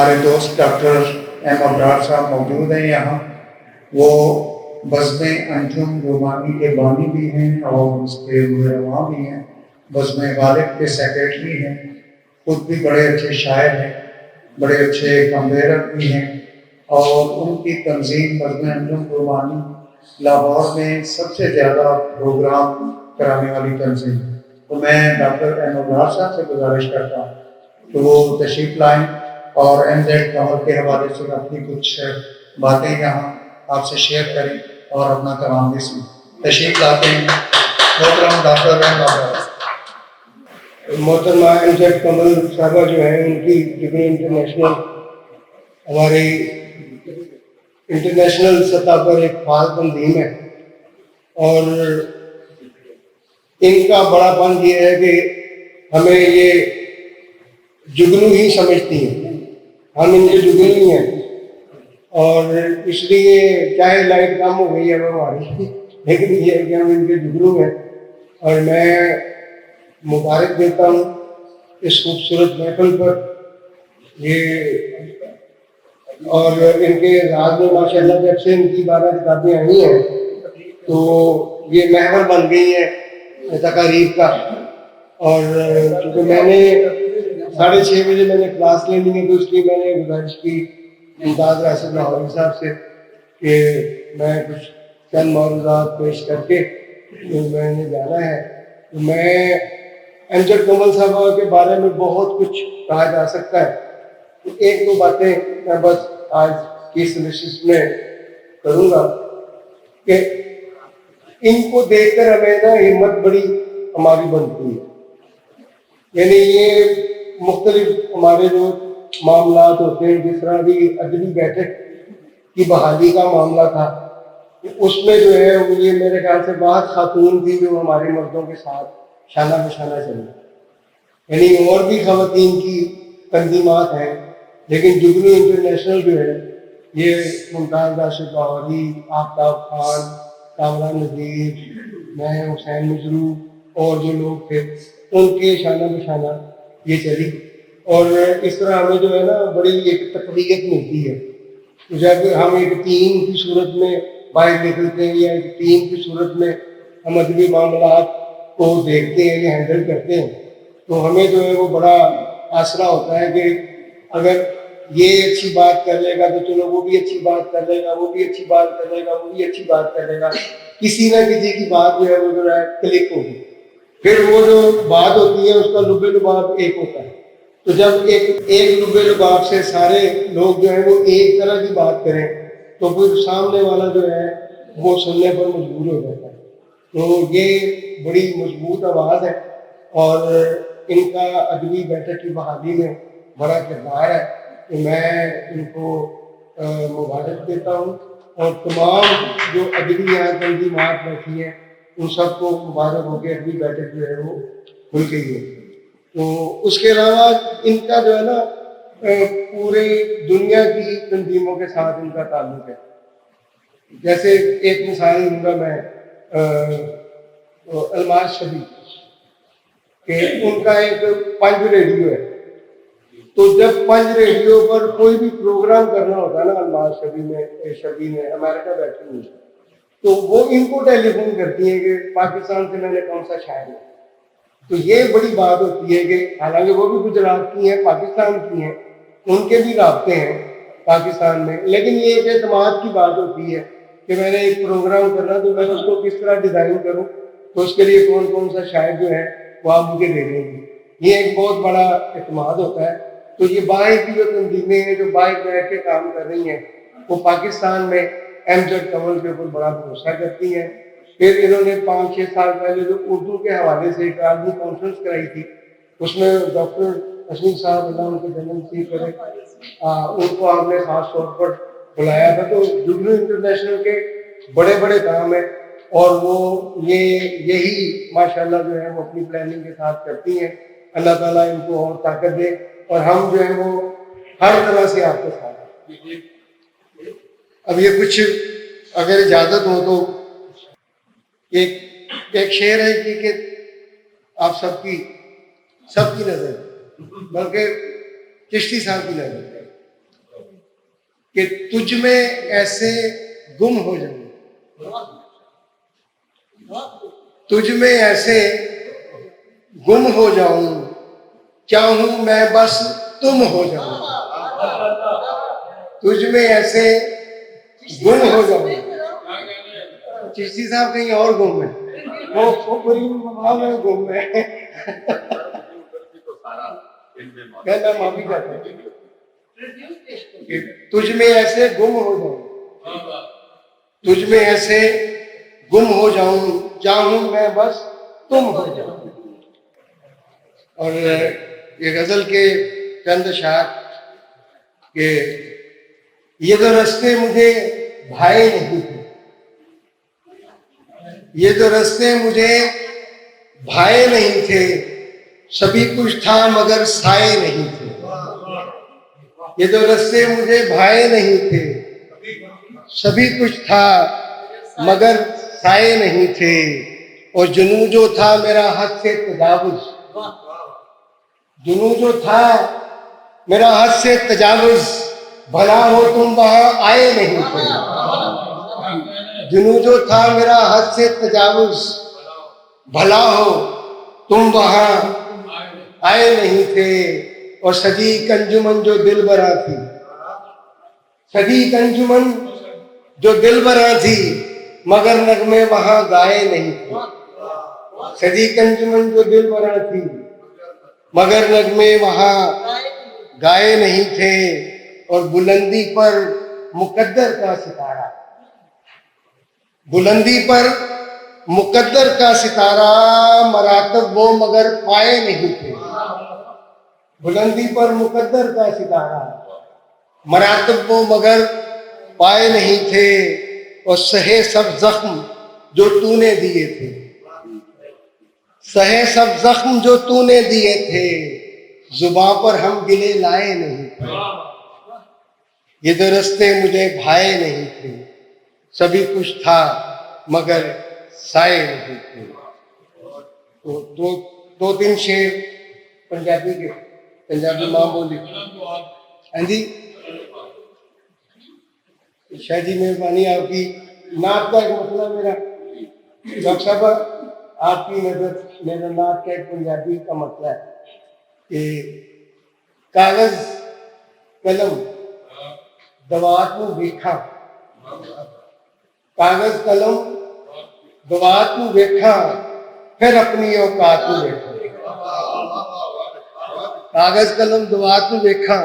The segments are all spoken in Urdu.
ہمارے دوست ڈاکٹر ایم ابرار صاحب موجود ہیں یہاں. وہ بزم انجم رومانی کے بانی بھی ہیں اور اس کے رواں بھی ہیں. بزم غالب کے سیکریٹری ہیں. خود بھی بڑے اچھے شاعر ہیں, بڑے اچھے کمپیرر بھی ہیں, اور ان کی تنظیم بزم انجم رومانی لاہور میں سب سے زیادہ پروگرام کرانے والی تنظیم. تو میں ڈاکٹر ایم ابرار صاحب سے گزارش کرتا ہوں کہ وہ تشریف لائیں اور ایم زیڈ کمر کے حوالے سے اپنی کچھ باتیں یہاں آپ سے شیئر کریں اور اپنا کلام بھی سنیں. تشریف لاتے ہیں محترم ڈاکٹر ایم ابرار. محترمہ ایم زیڈ کمل صاحبہ جو ہیں, ان کی جگہ انٹرنیشنل ہماری انٹرنیشنل سطح پر ایک فعال تنظیم ہے, اور ان کا بڑا پن یہ ہے کہ ہمیں یہ جگنو ہی سمجھتی ہیں, ہم ان کے جگنو ہی ہیں, اور اس لیے چاہے لائٹ کم ہو گئی ہے ہماری, لیکن یہ ہے کہ ہم ان کے جگنو ہیں. اور میں مبارک دیتا ہوں اس خوبصورت محفل پر. یہ اور ان کے راز میں ماشاء اللہ جب سے ان کی 12 کتابیں آئی ہیں تو یہ محور بن گئی ہیں تقاریب کا. اور چونکہ میں نے 6:30 بجے میں نے کلاس لینی ہے, تو اس لیے میں نے گزارش کی ممتاز راشد لاہوری صاحب سے کہ میں کچھ چند موضوعات پیش کر کے میں نے جانا ہے. تو میں ایم زیڈ کمل صاحبہ کے بارے میں بہت کچھ کہا جا سکتا ہے. ایک دو باتیں میں بس آج کی اس نشست میں کروں گا کہ ان کو دیکھ کر ہمیں نا ہمت بڑی ہماری بنتی ہے. یعنی یہ مختلف ہمارے جو معاملات ہوتے ہیں, جس طرح بھی ادبی بیٹھک کی بحالی کا معاملہ تھا, اس میں جو ہے یہ میرے خیال سے بہت خاتون تھی جو ہمارے مردوں کے ساتھ شانہ بشانہ چلی. یعنی اور بھی خواتین کی تنظیمات ہیں, لیکن جگنو انٹرنیشنل جو ہے یہ ممتاز راشد لاہوری, آفتاب خان, کامران نذیر, میں حسین مجرو اور جو لوگ تھے ان کے شانہ بشانہ یہ چلی. اور اس طرح ہمیں جو ہے نا بڑی ایک تقویت ملتی ہے جب ہم ایک ٹیم کی صورت میں باہر نکلتے ہیں, یا ایک ٹیم کی صورت میں ہم ادبی معاملات کو دیکھتے ہیں یا ہینڈل کرتے ہیں, تو ہمیں جو ہے وہ بڑا آسرا ہوتا ہے کہ اگر یہ اچھی بات کر لے گا تو چلو وہ بھی اچھی بات کر لے گا, وہ بھی اچھی بات کر لے گا, وہ بھی اچھی بات کر لے گا. کسی نہ کسی کی بات جو ہے وہ جو ہے کلک ہوگی. پھر وہ جو بات ہوتی ہے اس کا لب لباب ایک ہوتا ہے. تو جب ایک لب لباب سے سارے لوگ جو ہیں وہ ایک طرح کی بات کریں تو پھر سامنے والا جو ہے وہ سننے پر مجبور ہو جاتا ہے. تو یہ بڑی مضبوط آواز ہے, اور ان کا ادبی بیٹھک کی بحالی میں بڑا کردار ہے. کہ میں ان کو مبارک دیتا ہوں, اور تمام جو ادبی یہاں تنظیمات بیٹھی ہیں ان سب کو مبارک ہو کے ادبی بیٹھک جو ہے وہ کھل گئی ہے. تو اس کے علاوہ ان کا جو ہے نا پورے دنیا کی تنظیموں کے ساتھ ان کا تعلق ہے. جیسے ایک مثال دوں گا میں, الماس شبی کہ ان کا ایک پنج ریڈیو ہے. تو جب پنج ریڈیو پر کوئی بھی پروگرام کرنا ہوتا ہے نا الماس شبی میں امریکہ بیٹھی ہوئی, تو وہ ان کو ٹیلی فون کرتی ہیں کہ پاکستان سے میں نے کون سا شاعر ہے. تو یہ بڑی بات ہوتی ہے کہ حالانکہ وہ بھی گجرات کی ہیں, پاکستان کی ہیں, ان کے بھی رابطے ہیں پاکستان میں, لیکن یہ ایک اعتماد کی بات ہوتی ہے کہ میں نے ایک پروگرام کرنا تو میں اس کو کس طرح ڈیزائن کروں, تو اس کے لیے کون سا شاعر جو ہے وہ آپ مجھے دے دیں گے. یہ ایک بہت بڑا اعتماد ہوتا ہے. تو یہ باہر کی جو تنظیمیں ہیں جو باہر بیٹھ کے کام کر رہی ہیں وہ پاکستان میں ایم زیڈ کمل کے اوپر بڑا بھروسہ کرتی ہیں. پھر انہوں نے 5-6 سال پہلے جو اردو کے حوالے سے ایک عالمی کانفرنس کرائی تھی, اس میں ڈاکٹر حسین صاحب اللہ ان کے جنم نصیب کرے, ان کو آپ نے خاص طور پر بلایا تھا. تو جگنو انٹرنیشنل کے بڑے بڑے کام ہیں, اور وہ یہی ماشاءاللہ جو ہے وہ اپنی پلاننگ کے ساتھ کرتی ہیں. اللہ تعالیٰ ان کو اور طاقت دے, اور ہم جو ہے وہ ہر طرح سے آپ کے ساتھ ہیں. اب یہ کچھ اگر اجازت ہو تو ایک شعر ہے کہ آپ سب کی نظر, بلکہ چشتی صاحب کی نظر ہے, کہ تجھ میں ایسے گم ہو جاؤں، تجھ میں ایسے گم ہو جاؤں، چاہوں میں بس تم ہو جاؤں، تجھ میں ایسے گم ہو جاؤں۔ چشتی صاحب کہیں اور گم ہے، وہ پوری مقام میں گم ہے۔ میں معافی چاہتا ہوں کہ تجھ میں ایسے گم ہو جاؤں، تجھ میں ایسے گم ہو جاؤں، چاہوں میں بس تم ہو جاؤں۔ اور یہ غزل کے چند اشعار کہ یہ تو رستے مجھے بھائے نہیں تھے، یہ تو رستے مجھے بھائے نہیں تھے، سبھی کچھ تھا مگر سائے نہیں تھے، یہ تو رستے مجھے بھائے نہیں تھے، سبھی کچھ تھا مگر سائے نہیں تھے، اور جنوں جو تھا میرا حد سے تجاوز، جنوں جو تھا میرا حد سے تجاوز، بھلا ہو تم وہاں آئے نہیں تھے، جنوں جو تھا میرا حد سے تجاوز، بھلا ہو تم وہاں آئے نہیں تھے، اور سجی انجمن جو دل برا تھی، سجی انجمن جو دل برا تھی، مگر نغمے وہاں گائے نہیں تھے، سجی انجمن جو دل برا تھی، مگر نغمے وہاں گائے نہیں تھے، اور بلندی پر مقدر کا ستارہ، بلندی پر مقدر کا ستارہ، مراتب وہ مگر پائے نہیں تھے، بلندی پر مقدر کا ستارہ، مراتب وہ مگر پائے نہیں تھے، اور سہے سب زخم جو تو نے دیے تھے، سہے سب زخم جو تو نے دیے تھے، زباں پر ہم گلے لائے نہیں تھے، یہ تو رستے مجھے بھائے نہیں تھے، سبھی کچھ تھا مگر سائے نہیں تھے۔ تو دو تین شعر پنجابی کے، پنجابی ماں بولی۔ ہاں جی شاہ جی مہربانی آپ کی۔ نعت کا ایک مسئلہ میرا ڈاکٹر صاحب آپ کی نظر میرا نعت کا ایک پنجابی کا مسئلہ ہے کہ کاغذ قلم دوات نو ویکھاں، کاغذ قلم دوات نو ویکھاں، پھر اپنی اوقات نو ویکھاں، کاغذ قلم دوات نو ویکھاں،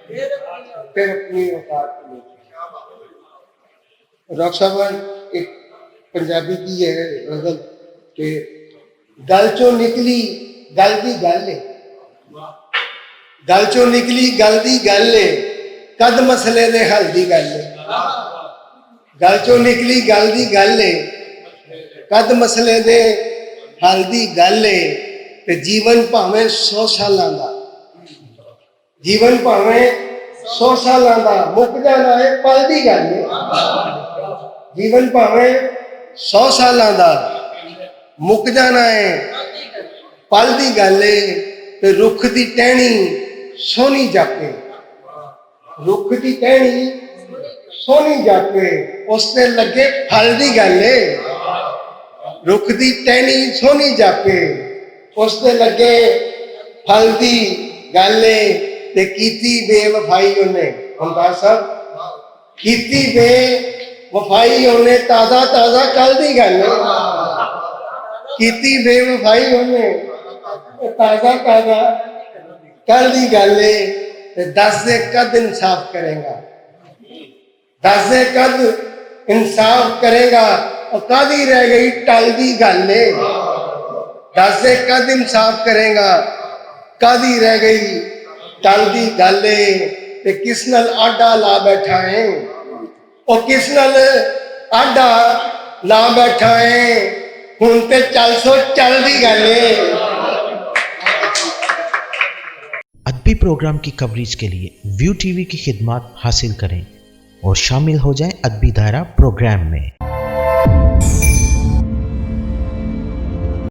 پھر اپنی اوقات نو ویکھاں۔ ڈاکٹر صاحب ایک پنجابی کی ہے غزل کہ گل چوں نکلی گل دی گل ہے، گل چوں نکلی گل دی گل ہے، کد مسئلے دے حل دی گل ہے، گل چوں نکلی گل دی گل ہے، کد مسئلے دے حل دی گل ہے، تے جیون بھاویں 100 سالاں دا، جیون بھاویں 100 سالاں دا، مک جانا ہے پل دی گل ہے، جیون بھاویں 100 سالاں دا، مک جانا ہے پل دی گل ہے، تے رکھ دی ٹہنی سونی جاپے، رکھ دی ٹہنی سونی جاپے، اس تے لگے پھل دی گل ہے، رکھ دی ٹہنی سونی جاپے، اس تے لگے پھل دی گل ہے، تے کیتی بے وفائی انہیں، ہمدار صاحب کیتی بے وفائی انہیں، تازہ تازہ کل دی گل ہے، کیتی بے وفائی انہیں تازہ تازہ کل دی گل ہے، دس دے کد انصاف کرے گا، دس دے کد انصاف کرے گا، اور کدی رہ گئی ٹل دی گل ہے، دس دے کد انصاف کرے گا، کدی رہ گئی ٹل دی گل ہے، تے کس نال آڈا لا بیٹھا ہے، اور کس نال آڈا لا بیٹھا ہے، ہن تے چل سو چل دی گل ہے۔ ادبی پروگرام کی کوریج کے لیے ویو ٹی وی کی خدمات حاصل کریں اور شامل ہو جائیں ادبی دائرہ پروگرام میں۔